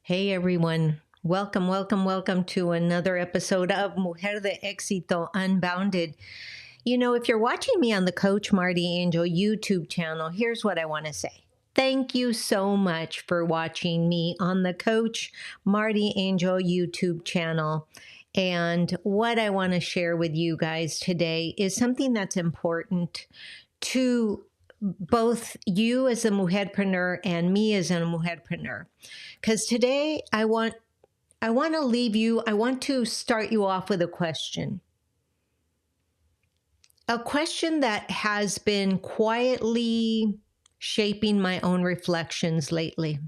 Hey everyone. Welcome, welcome, welcome to another episode of Mujer de Éxito Unbounded. You know, if you're watching me on the Coach Marti Angel YouTube channel, here's what I want to say. Thank you so much for watching me on the Coach Marti Angel YouTube channel. And what I want to share with you guys today is something that's important to both you as a mujerpreneur and me as a mujerpreneur. Because today I want to start you off with a question. A question that has been quietly shaping my own reflections lately.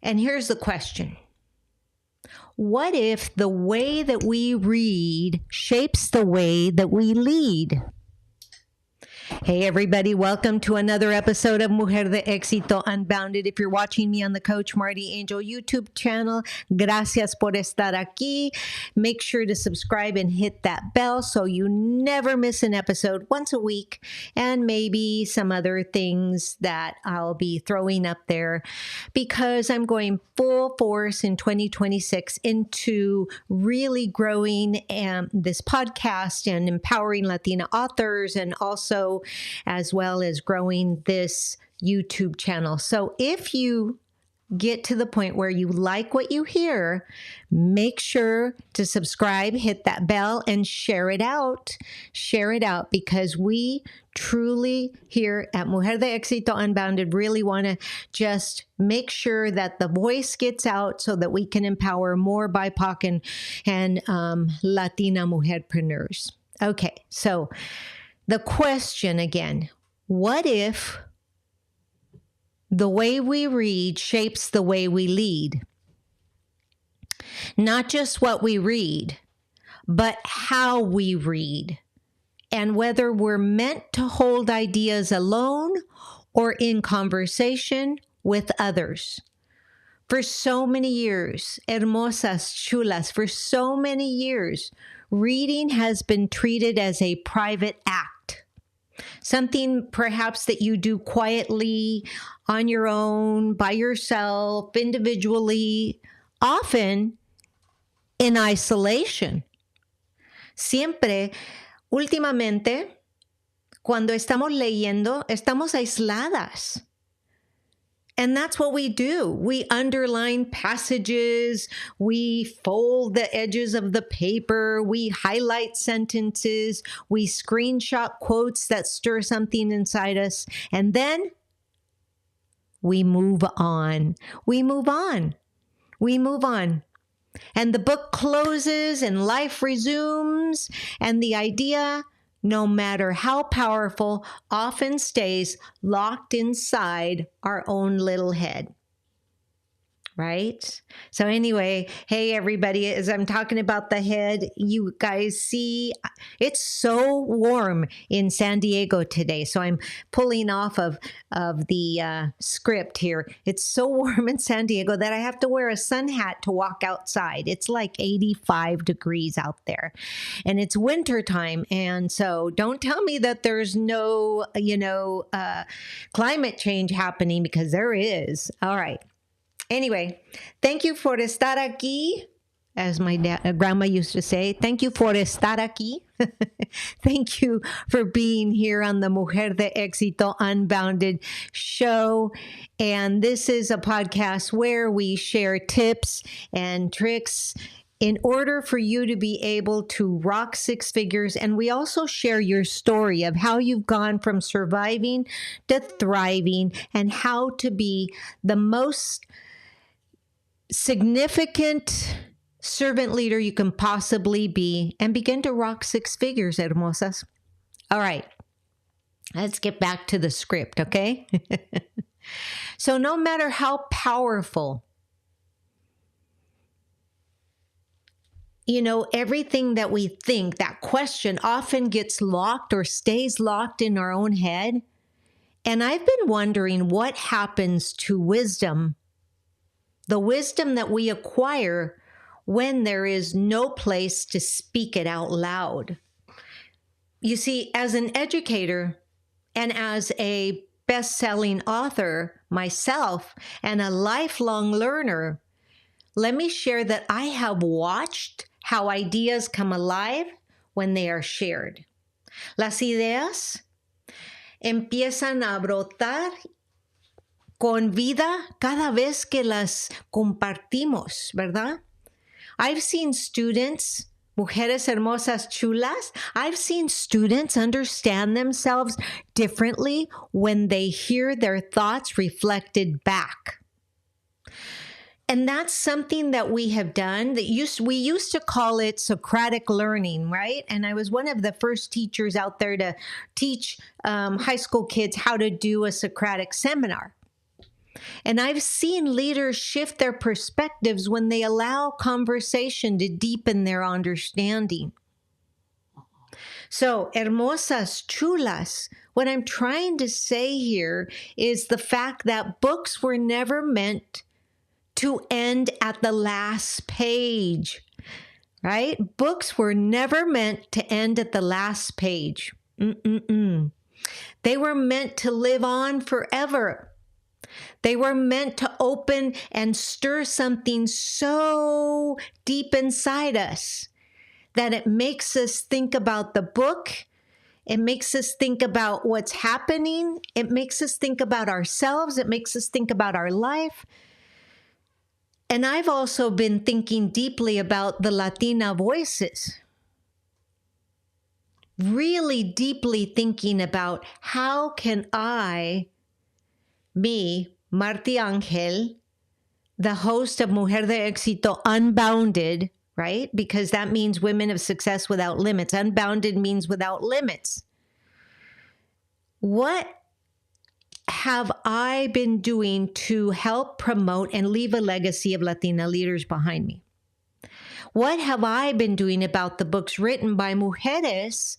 And here's the question. What if the way that we read shapes the way that we lead? Hey everybody, welcome to another episode of Mujer de Éxito Unbounded. If you're watching me on the Coach Marti Angel YouTube channel, gracias por estar aquí. Make sure to subscribe and hit that bell so you never miss an episode once a week, and maybe some other things that I'll be throwing up there because I'm going full force in 2026 into really growing this podcast and empowering Latina authors, and also as well as growing this YouTube channel. So if you get to the point where you like what you hear, make sure to subscribe, hit that bell, and share it out. Share it out, because we truly here at Mujer de Éxito Unbounded really want to just make sure that the voice gets out so that we can empower more BIPOC and Latina mujerpreneurs. Okay, so the question again, what if the way we read shapes the way we lead? Not just what we read, but how we read, and whether we're meant to hold ideas alone or in conversation with others. For so many years, Hermosas, chulas, for so many years, reading has been treated as a private act. Something perhaps that you do quietly, on your own, by yourself, individually, often in isolation. Siempre, últimamente, cuando estamos leyendo, estamos aisladas. And that's what we do. We underline passages, we fold the edges of the paper, we highlight sentences, we screenshot quotes that stir something inside us, and then we move on. We move on. We move on. And the book closes and life resumes, and the idea, no matter how powerful, often stays locked inside our own little head. Right? So anyway, hey everybody, as I'm talking about the head, you guys see it's so warm in San Diego today. So I'm pulling off of the script here. It's so warm in San Diego that I have to wear a sun hat to walk outside. It's like 85 degrees out there, and it's winter time. And so don't tell me that there's no, climate change happening, because there is. All right. Anyway, thank you for estar aquí, as my grandma used to say. Thank you for estar aquí. Thank you for being here on the Mujer de Éxito Unbounded show. And this is a podcast where we share tips and tricks in order for you to be able to rock six figures. And we also share your story of how you've gone from surviving to thriving, and how to be the most significant servant leader you can possibly be and begin to rock six figures, hermosas. All right, let's get back to the script, okay? So no matter how powerful, everything that we think, that question often gets locked or stays locked in our own head. And I've been wondering what happens to wisdom, the wisdom that we acquire when there is no place to speak it out loud. You see, as an educator and as a best-selling author myself and a lifelong learner, let me share that I have watched how ideas come alive when they are shared. Las ideas empiezan a brotar con vida cada vez que las compartimos, ¿verdad? I've seen students, mujeres hermosas chulas, I've seen students understand themselves differently when they hear their thoughts reflected back. And that's something that we have done that we used to call it Socratic learning, right? And I was one of the first teachers out there to teach high school kids how to do a Socratic seminar. And I've seen leaders shift their perspectives when they allow conversation to deepen their understanding. So, hermosas, chulas, what I'm trying to say here is the fact that books were never meant to end at the last page, right? Books were never meant to end at the last page. They were meant to live on forever. They were meant to open and stir something so deep inside us that it makes us think about the book. It makes us think about what's happening. It makes us think about ourselves. It makes us think about our life. And I've also been thinking deeply about the Latina voices. Really deeply thinking about how can I, me, Marti Angel, the host of Mujer de Éxito, Unbounded, right? Because that means women of success without limits. Unbounded means without limits. What have I been doing to help promote and leave a legacy of Latina leaders behind me? What have I been doing about the books written by mujeres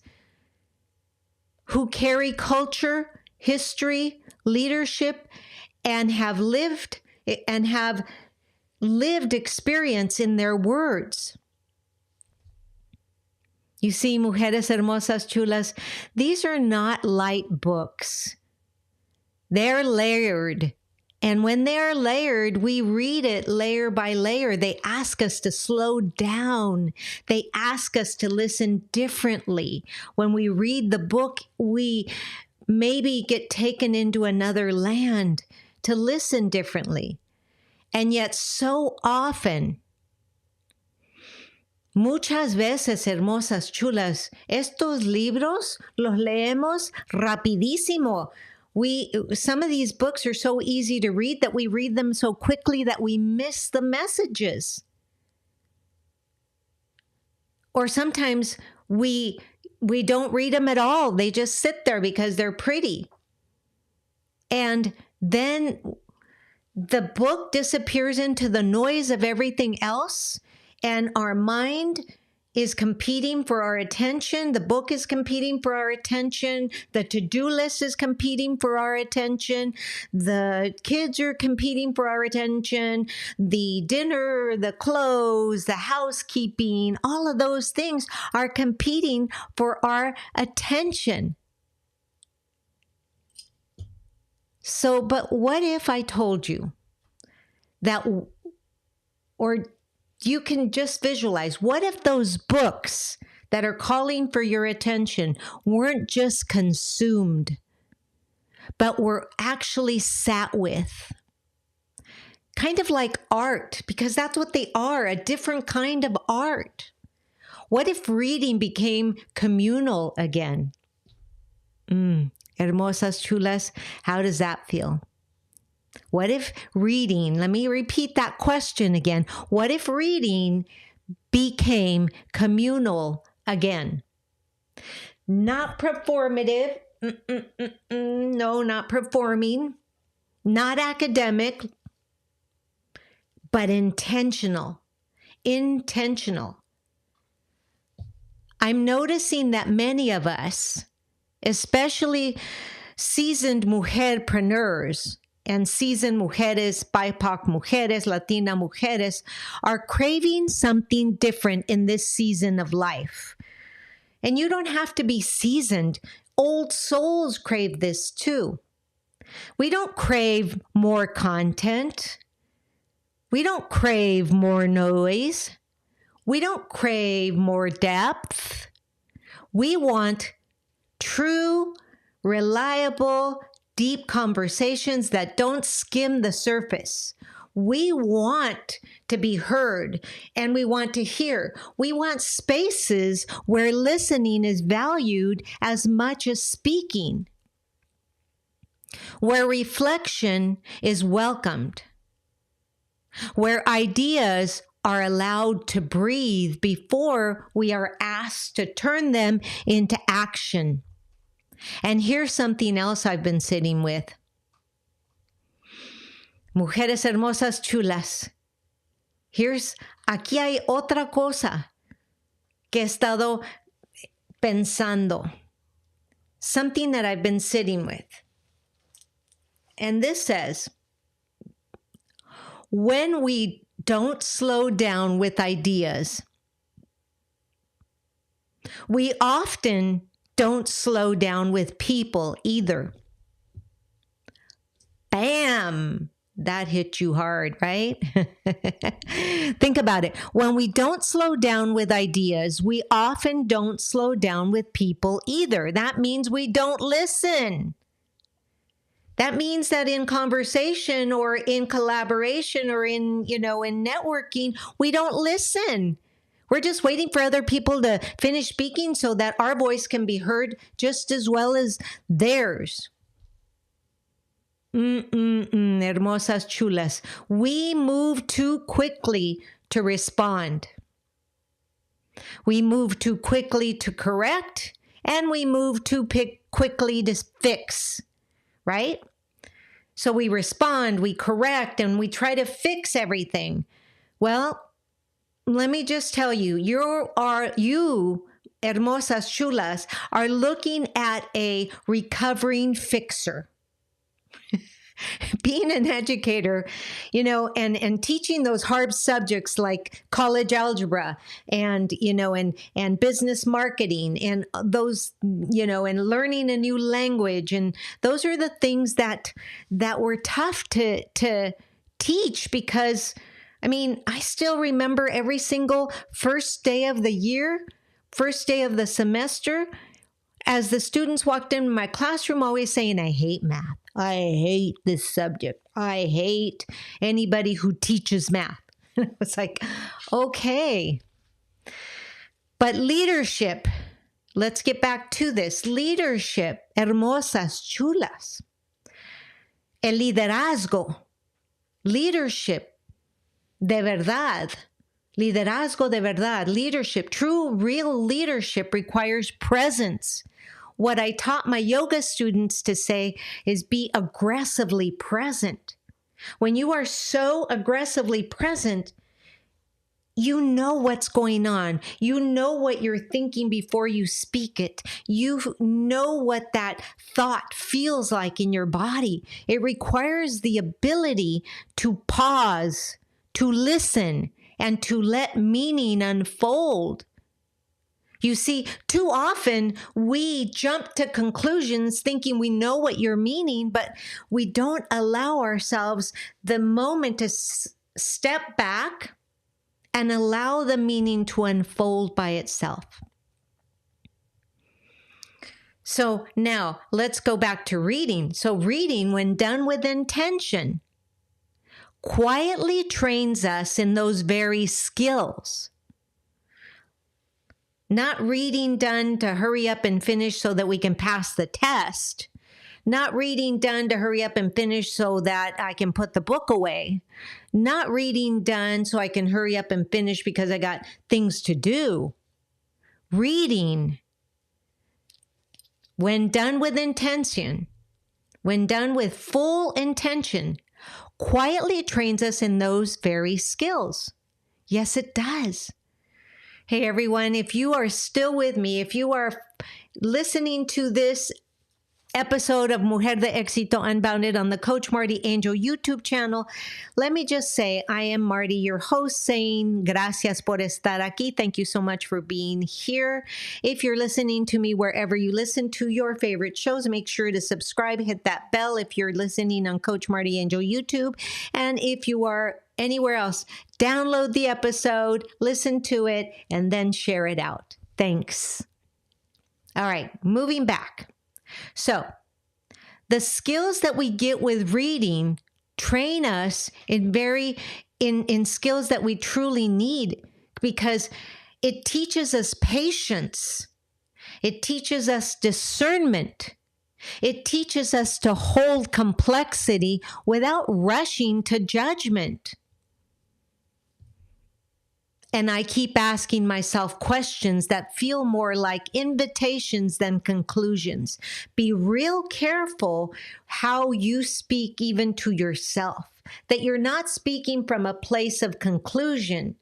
who carry culture, history, leadership, and have lived experience in their words? You see, mujeres hermosas chulas, these are not light books. They're layered. And when they're layered, we read it layer by layer. They ask us to slow down. They ask us to listen differently. When we read the book, we maybe get taken into another land to listen differently. And yet so often, muchas veces, hermosas, chulas, estos libros los leemos rapidísimo. Some of these books are so easy to read that we read them so quickly that we miss the messages. Or sometimes we don't read them at all. They just sit there because they're pretty. And then the book disappears into the noise of everything else, and our mind is competing for our attention. The book is competing for our attention. The to-do list is competing for our attention. The kids are competing for our attention. The dinner, the clothes, the housekeeping, all of those things are competing for our attention. So, but what if I told you that, or you can just visualize, what if those books that are calling for your attention weren't just consumed, but were actually sat with? Kind of like art, because that's what they are, a different kind of art. What if reading became communal again? Hermosas, chulas, how does that feel? What if reading, let me repeat that question again. What if reading became communal again? Not performative. No, not performing. Not academic, but intentional. Intentional. I'm noticing that many of us, especially seasoned mujerpreneurs and seasoned mujeres, BIPOC mujeres, Latina mujeres, are craving something different in this season of life. And you don't have to be seasoned. Old souls crave this too. We don't crave more content. We don't crave more noise. We don't crave more depth. We want true, reliable, deep conversations that don't skim the surface. We want to be heard and we want to hear. We want spaces where listening is valued as much as speaking, where reflection is welcomed, where ideas are allowed to breathe before we are asked to turn them into action. And here's something else I've been sitting with. Mujeres hermosas chulas. Aquí hay otra cosa que he estado pensando. Something that I've been sitting with. And this says, when we don't slow down with ideas, we often don't slow down with people either. Bam! That hit you hard, right? Think about it. When we don't slow down with ideas, we often don't slow down with people either. That means we don't listen. That means that in conversation or in collaboration or in networking, we don't listen. We're just waiting for other people to finish speaking so that our voice can be heard just as well as theirs. Hermosas chulas. We move too quickly to respond. We move too quickly to correct, and we move too quickly to fix, right? So we respond, we correct, and we try to fix everything. Well, let me just tell you, you, hermosas chulas, are looking at a recovering fixer. Being an educator, and teaching those hard subjects like college algebra and business marketing and those, and learning a new language. And those are the things that were tough to teach because, I still remember every single first day of the year, first day of the semester, as the students walked into my classroom always saying, I hate math. I hate this subject. I hate anybody who teaches math. It's like, okay. But leadership, let's get back to this. Leadership, hermosas, chulas. El liderazgo, leadership de verdad. Liderazgo de verdad, leadership, true, real leadership requires presence. What I taught my yoga students to say is be aggressively present. When you are so aggressively present, you know what's going on. You know what you're thinking before you speak it. You know what that thought feels like in your body. It requires the ability to pause, to listen, and to let meaning unfold. You see, too often we jump to conclusions thinking we know what you're meaning, but we don't allow ourselves the moment to step back and allow the meaning to unfold by itself. So now let's go back to reading. So reading, when done with intention, quietly trains us in those very skills. Not reading done to hurry up and finish so that we can pass the test. Not reading done to hurry up and finish so that I can put the book away. Not reading done so I can hurry up and finish because I got things to do. Reading, when done with intention, when done with full intention, quietly trains us in those very skills. Yes, it does. Hey, everyone, if you are still with me, if you are listening to this episode of Mujer de Éxito Unbounded on the Coach Marti Angel YouTube channel. Let me just say, I am Marti, your host, saying gracias por estar aquí. Thank you so much for being here. If you're listening to me wherever you listen to your favorite shows, make sure to subscribe, hit that bell if you're listening on Coach Marti Angel YouTube. And if you are anywhere else, download the episode, listen to it, and then share it out. Thanks. All right, moving back. So, the skills that we get with reading train us in skills that we truly need, because it teaches us patience. It teaches us discernment. It teaches us to hold complexity without rushing to judgment. And I keep asking myself questions that feel more like invitations than conclusions. Be real careful how you speak even to yourself, that you're not speaking from a place of conclusion,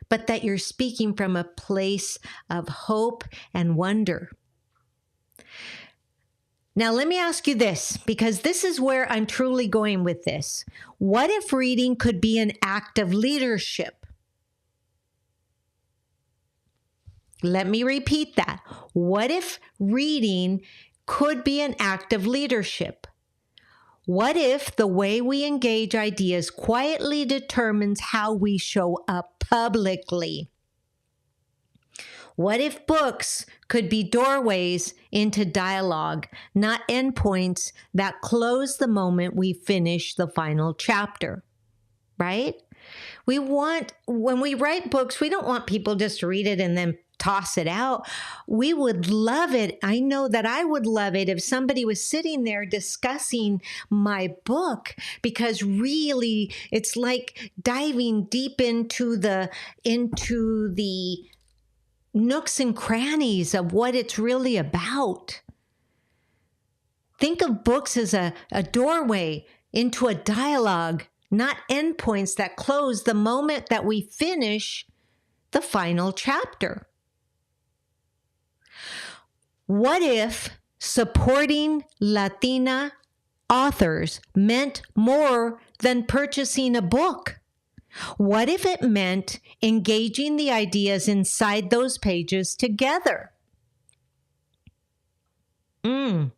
but that you're speaking from a place of hope and wonder. Now, let me ask you this, because this is where I'm truly going with this. What if reading could be an act of leadership? Let me repeat that. What if reading could be an act of leadership? What if the way we engage ideas quietly determines how we show up publicly? What if books could be doorways into dialogue, not endpoints that close the moment we finish the final chapter, right? When we write books, we don't want people just to read it and then toss it out. We would love it. I know that I would love it if somebody was sitting there discussing my book, because really it's like diving deep into the nooks and crannies of what it's really about. Think of books as a doorway into a dialogue, not endpoints that close the moment that we finish the final chapter. What if supporting Latina authors meant more than purchasing a book? What if it meant engaging the ideas inside those pages together? Mujeres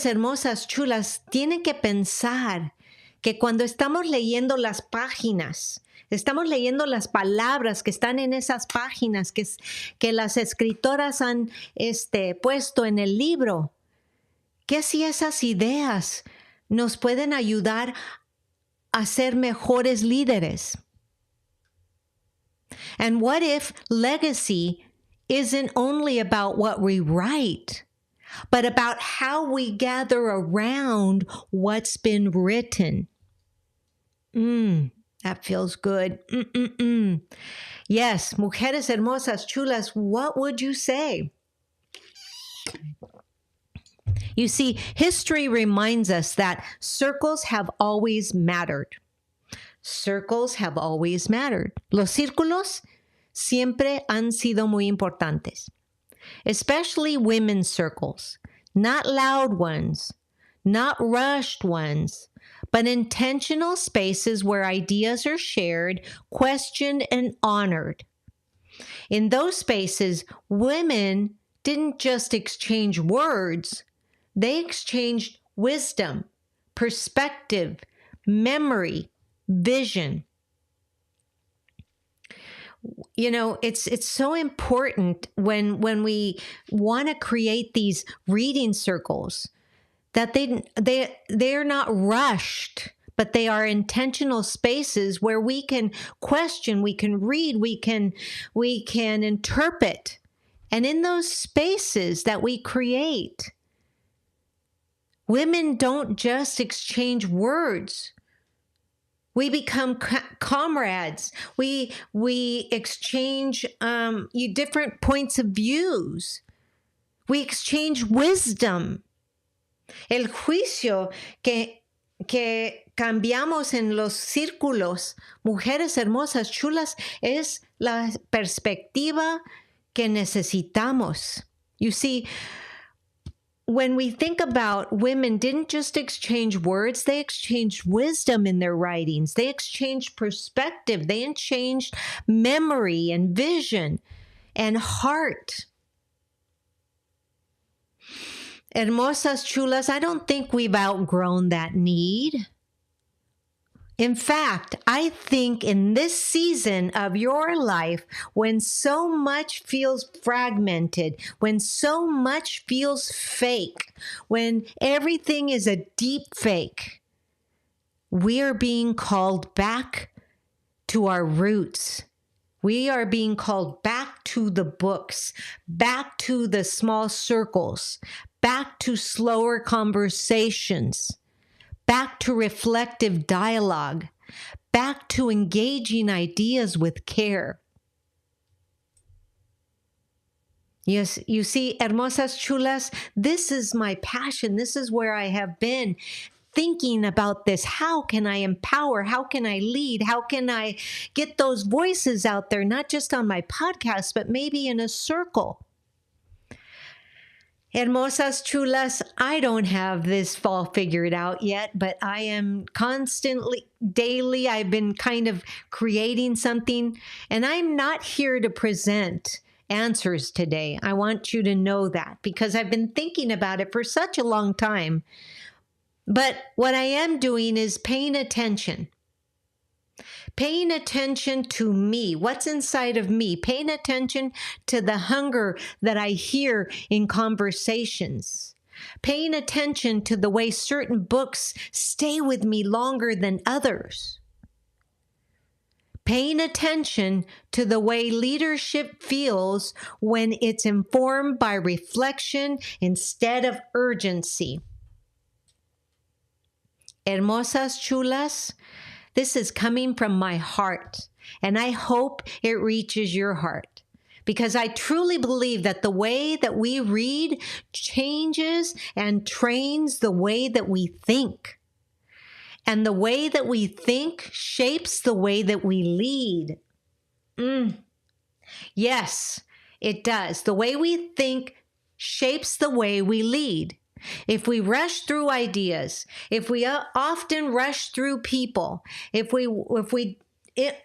hermosas, chulas, tienen que pensar que cuando estamos leyendo las páginas, estamos leyendo las palabras que están en esas páginas que las escritoras han puesto en el libro, que si esas ideas nos pueden ayudar a ser mejores líderes. And what if legacy isn't only about what we write, but about how we gather around what's been written? That feels good. Yes, mujeres hermosas, chulas, what would you say? You see, history reminds us that circles have always mattered. Circles have always mattered. Los círculos siempre han sido muy importantes, especially women's circles, not loud ones, not rushed ones, but intentional spaces where ideas are shared, questioned, and honored. In those spaces, women didn't just exchange words, they exchanged wisdom, perspective, memory, vision. You know, it's so important when we want to create these reading circles that they're not rushed, but they are intentional spaces where we can question, we can read, we can interpret. And in those spaces that we create, women don't just exchange words. We become comrades. We exchange different points of views. We exchange wisdom. El juicio que cambiamos en los círculos, mujeres hermosas, chulas, es la perspectiva que necesitamos. You see, when we think about women didn't just exchange words, they exchanged wisdom in their writings. They exchanged perspective. They exchanged memory and vision and heart. Hermosas, chulas, I don't think we've outgrown that need. In fact, I think in this season of your life, when so much feels fragmented, when so much feels fake, when everything is a deep fake, we are being called back to our roots. We are being called back to the books, back to the small circles, back to slower conversations, back to reflective dialogue, back to engaging ideas with care. Yes, you see, hermosas, chulas, this is my passion. This is where I have been thinking about this. How can I empower? How can I lead? How can I get those voices out there, not just on my podcast, but maybe in a circle? Hermosas, chulas, I don't have this all figured out yet, but I am constantly, daily, I've been kind of creating something, and I'm not here to present answers today. I want you to know that because I've been thinking about it for such a long time. But what I am doing is paying attention to me, what's inside of me, paying attention to the hunger that I hear in conversations, paying attention to the way certain books stay with me longer than others, paying attention to the way leadership feels when it's informed by reflection instead of urgency. Hermosas, chulas, this is coming from my heart, and I hope it reaches your heart, because I truly believe that the way that we read changes and trains the way that we think. And the way that we think shapes the way that we lead. Yes, it does. The way we think shapes the way we lead. If we rush through ideas, if we often rush through people, if we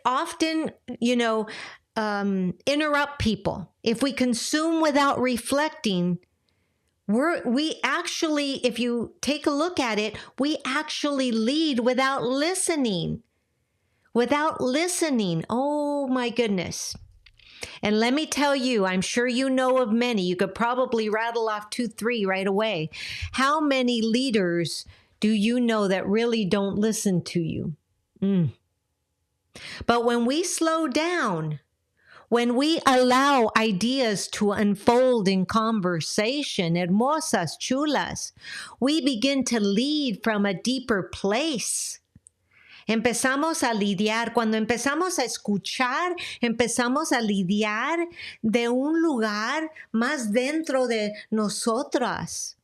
often, interrupt people, if we consume without reflecting, we actually, if you take a look at it, we actually lead without listening. Without listening. Oh my goodness. And let me tell you, I'm sure you know of many. You could probably rattle off 2, 3 right away. How many leaders do you know that really don't listen to you? But when we slow down, when we allow ideas to unfold in conversation, hermosas, chulas, we begin to lead from a deeper place. Empezamos a lidiar, cuando empezamos a escuchar, empezamos a lidiar de un lugar más dentro de nosotras.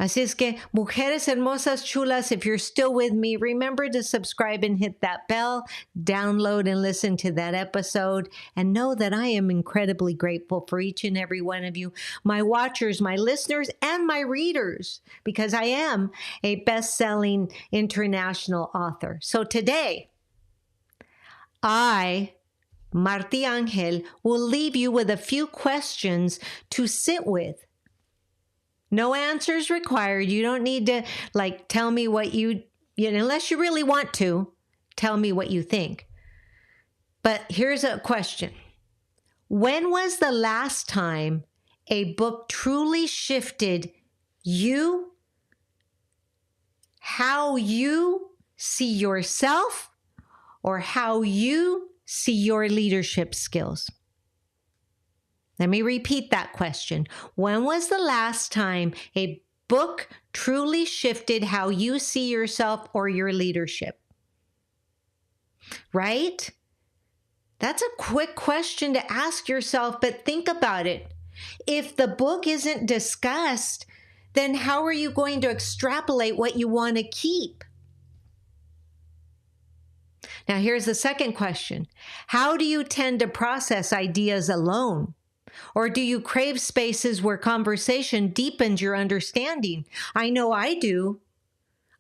Así es que, mujeres hermosas, chulas, if you're still with me, remember to subscribe and hit that bell, download and listen to that episode, and know that I am incredibly grateful for each and every one of you, my watchers, my listeners, and my readers, because I am a best-selling international author. So today, I, Marti Angel, will leave you with a few questions to sit with. No answers required. You don't need to tell me what unless you really want to, tell me what you think. But here's a question. When was the last time a book truly shifted you, how you see yourself, or how you see your leadership skills? Let me repeat that question. When was the last time a book truly shifted how you see yourself or your leadership? Right? That's a quick question to ask yourself, but think about it. If the book isn't discussed, then how are you going to extrapolate what you want to keep? Now, here's the second question. How do you tend to process ideas alone? Or do you crave spaces where conversation deepens your understanding? I know I do.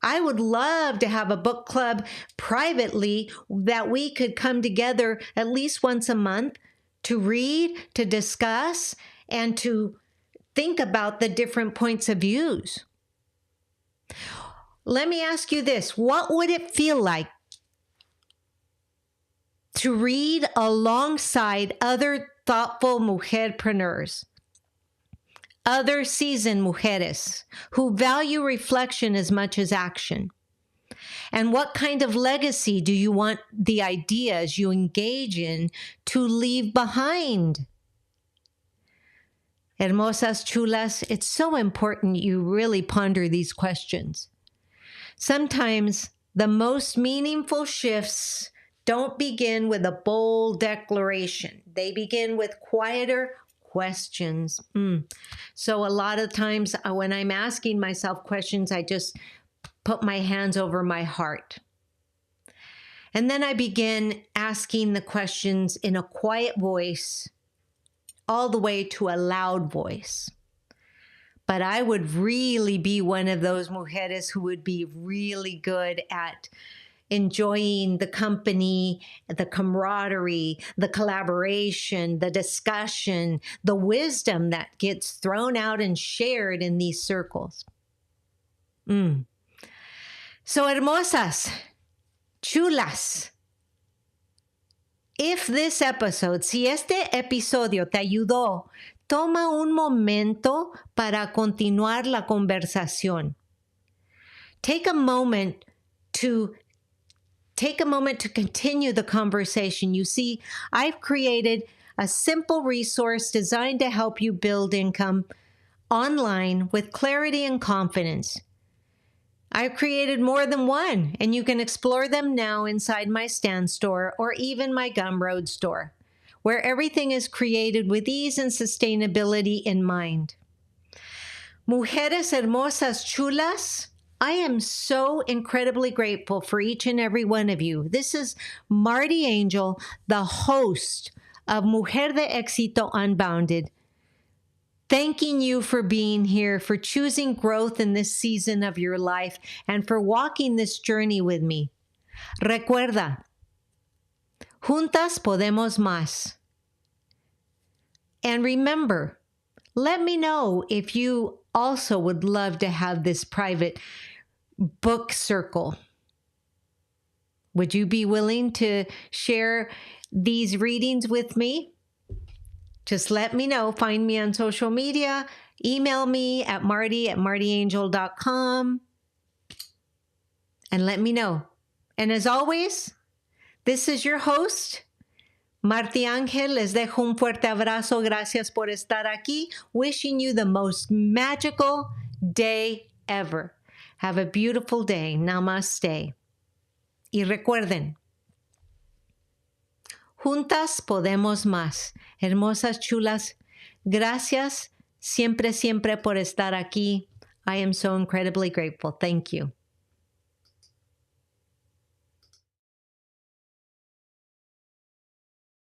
I would love to have a book club privately that we could come together at least once a month to read, to discuss, and to think about the different points of views. Let me ask you this. What would it feel like to read alongside other thoughtful mujerpreneurs, other seasoned mujeres who value reflection as much as action? And what kind of legacy do you want the ideas you engage in to leave behind? Hermosas, chulas, it's so important you really ponder these questions. Sometimes the most meaningful shifts don't begin with a bold declaration. They begin with quieter questions. So a lot of times when I'm asking myself questions, I just put my hands over my heart. And then I begin asking the questions in a quiet voice, all the way to a loud voice. But I would really be one of those mujeres who would be really good at enjoying the company, the camaraderie, the collaboration, the discussion, the wisdom that gets thrown out and shared in these circles. So, hermosas, chulas, if this episode, si este episodio te ayudó, toma un momento para continuar la conversación. Take a moment to continue the conversation. You see, I've created a simple resource designed to help you build income online with clarity and confidence. I've created more than one, and you can explore them now inside my StanStore or even my Gumroad store, where everything is created with ease and sustainability in mind. Mujeres hermosas, chulas, I am so incredibly grateful for each and every one of you. This is Marti Angel, the host of Mujer de Éxito Unbounded, thanking you for being here, for choosing growth in this season of your life, and for walking this journey with me. Recuerda, juntas podemos más. And remember, let me know if you also would love to have this private book circle. Would you be willing to share these readings with me? Just let me know. Find me on social media. Email me at marti@martiangel.com and let me know. And as always, this is your host, Marti Angel. Les dejo un fuerte abrazo. Gracias por estar aquí. Wishing you the most magical day ever. Have a beautiful day. Namaste. Y recuerden, juntas podemos más. Hermosas, chulas, gracias siempre, siempre por estar aquí. I am so incredibly grateful. Thank you.